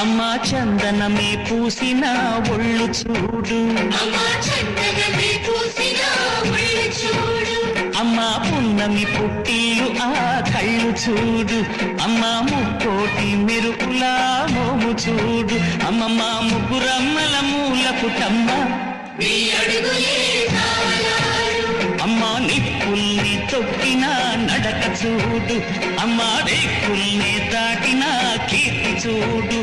అమ్మా చందనమే పూసిన ఒళ్ళు చూడు, అమ్మా పున్నమి పుట్టిల్లు ఆ కళ్ళు చూడు, అమ్మా ముక్కోటి మెరుపులా మోము చూడు, అమ్మమ్మ ముగ్గురమ్మల మూల పుటమ్మ అమ్మా నిప్పుల్ని తొక్కిన నడక చూడు, అమ్మా రేకుల్ని దాటిన కీర్తి చూడు.